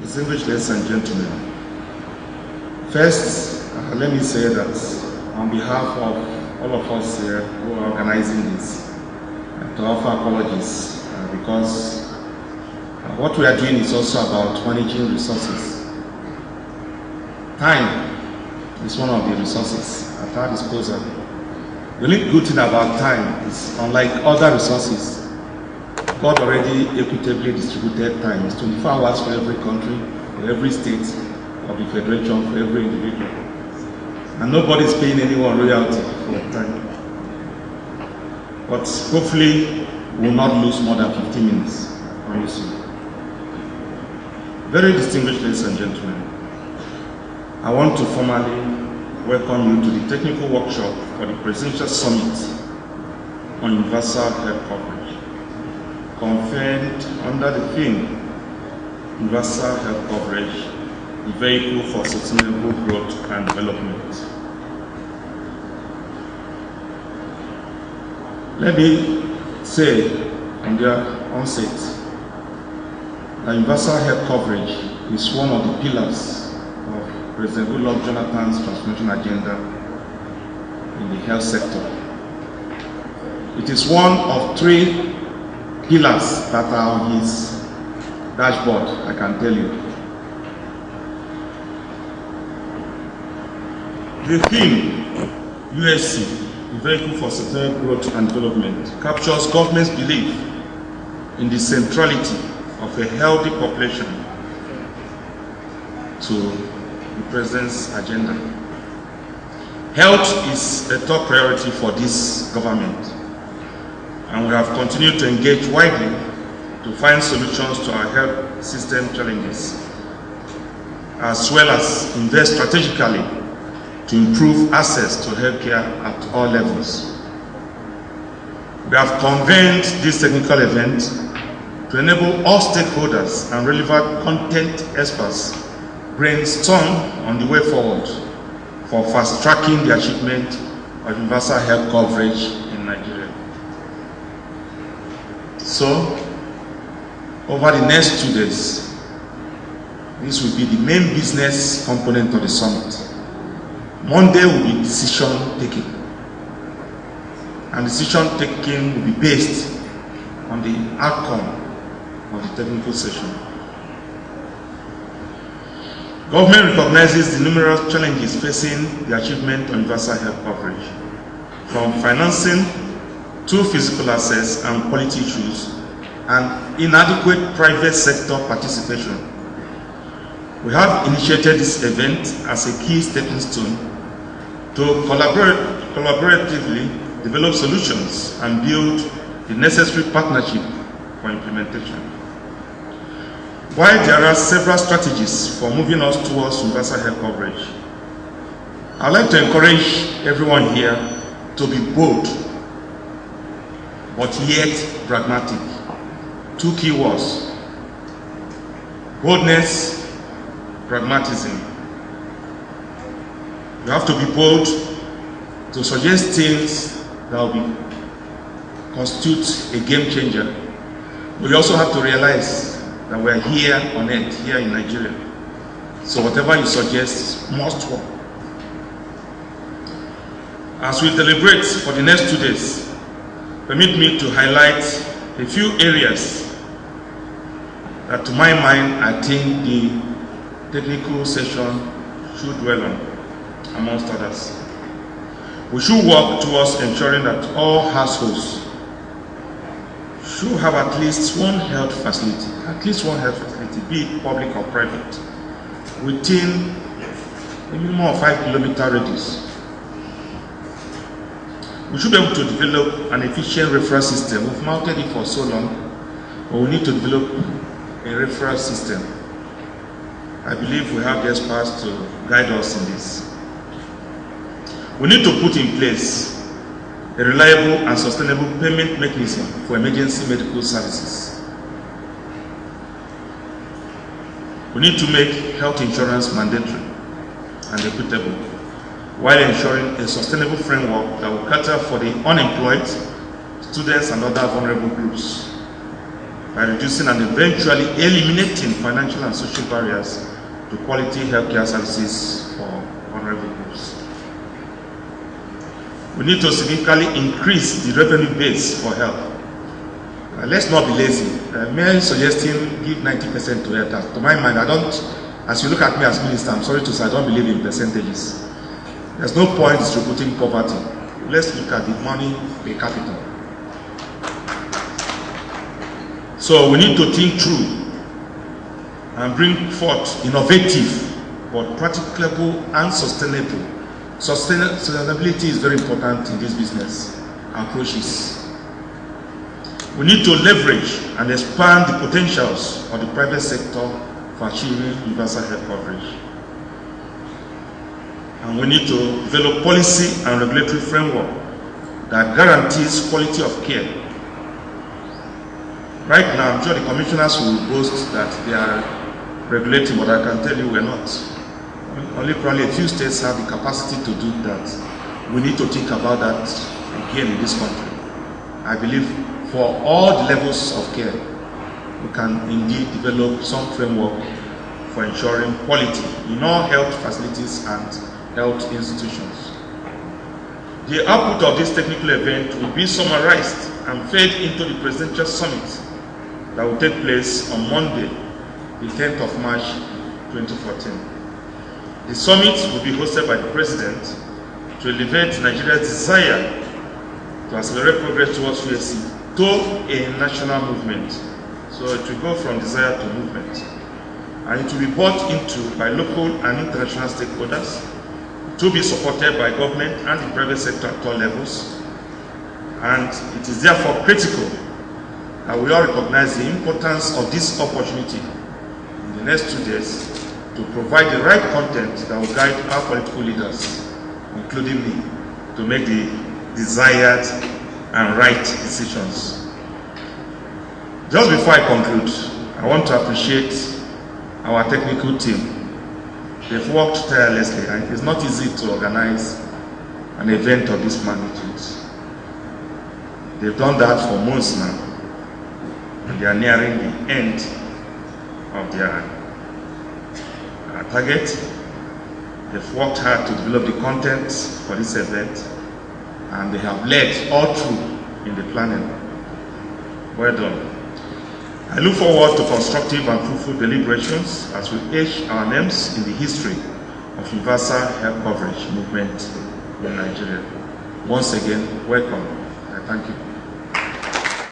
Distinguished ladies and gentlemen, first, let me say that on behalf of all of us here who are organizing this, to offer apologies because what we are doing is also about managing resources. Time is one of the resources at our disposal. The only good thing about time is, unlike other resources, God already equitably distributed time. It's 24 hours for every country, for every state of the federation, for every individual. And nobody is paying anyone royalty for time. But hopefully, we will not lose more than 15 minutes, I promise you. Very distinguished ladies and gentlemen, I want to formally welcome you to the technical workshop for the Presidential Summit on Universal Health Coverage, convened under the theme Universal Health Coverage, the vehicle for sustainable growth and development. Let me say from the onset that universal health coverage is one of the pillars of President Goodluck Jonathan's transformation agenda in the health sector. It is one of 3 pillars that are on his dashboard, I can tell you. The theme, USC, the vehicle for sustainable growth and development, captures government's belief in the centrality of a healthy population to the President's agenda. Health is a top priority for this government, and we have continued to engage widely to find solutions to our health system challenges, as well as invest strategically to improve access to healthcare at all levels. We have convened this technical event to enable all stakeholders and relevant content experts brainstorm on the way forward for fast-tracking the achievement of universal health coverage in Nigeria. So, over the next 2 days, this will be the main business component of the summit. Monday will be decision taking, and decision taking will be based on the outcome of the technical session. Government recognizes the numerous challenges facing the achievement of universal health coverage, from financing to physical access and quality issues, and inadequate private sector participation. We have initiated this event as a key stepping stone to collaboratively develop solutions and build the necessary partnership for implementation. While there are several strategies for moving us towards universal health coverage, I'd like to encourage everyone here to be bold, but yet pragmatic. 2 key words: boldness, pragmatism. You have to be bold to suggest things that will constitute a game changer. But you also have to realize that we are here on earth, here in Nigeria. So whatever you suggest must work. As we deliberate for the next 2 days, permit me to highlight a few areas that, to my mind, I think the technical session should dwell on, amongst others. We should work towards ensuring that all households should have at least one health facility, be it public or private, within a minimum of 5-kilometer radius. We should be able to develop an efficient referral system. We've mounted it for so long, but we need to develop a referral system. I believe we have the experts to guide us in this. We need to put in place a reliable and sustainable payment mechanism for emergency medical services. We need to make health insurance mandatory and equitable, while ensuring a sustainable framework that will cater for the unemployed, students, and other vulnerable groups. by reducing and eventually eliminating financial and social barriers to quality healthcare services for vulnerable groups. We need to significantly increase the revenue base for health. Let's not be lazy. Mere suggesting give 90% to health. To my mind, I don't, as you look at me as minister, I'm sorry to say I don't believe in percentages. There's no point distributing poverty. Let's look at the money per capita. So we need to think through and bring forth innovative but practicable and sustainable. Sustainability is very important in this business approaches. We need to leverage and expand the potentials of the private sector for achieving universal health coverage. And we need to develop policy and regulatory framework that guarantees quality of care. Right now, I'm sure the commissioners will boast that they are regulating, but I can tell you we're not. Only probably a few states have the capacity to do that. We need to think about that again in this country. I believe for all the levels of care, we can indeed develop some framework for ensuring quality in all health facilities and health institutions. The output of this technical event will be summarized and fed into the Presidential Summit that will take place on Monday, the 10th of March 2014. The summit will be hosted by the President to elevate Nigeria's desire to accelerate progress towards USC to a national movement. So it will go from desire to movement. And it will be bought into by local and international stakeholders, to be supported by government and the private sector at all levels. And it is therefore critical that we all recognize the importance of this opportunity in the next 2 days to provide the right content that will guide our political leaders, including me, to make the desired and right decisions. Just before I conclude, I want to appreciate our technical team. They've worked tirelessly, and it is not easy to organize an event of this magnitude. They've done that for months now, and they are nearing the end of their target. They've worked hard to develop the content for this event, and they have led all through in the planning. Well done. I look forward to constructive and fruitful deliberations as we etch our names in the history of universal health coverage movement in Nigeria. Once again, welcome. I thank you.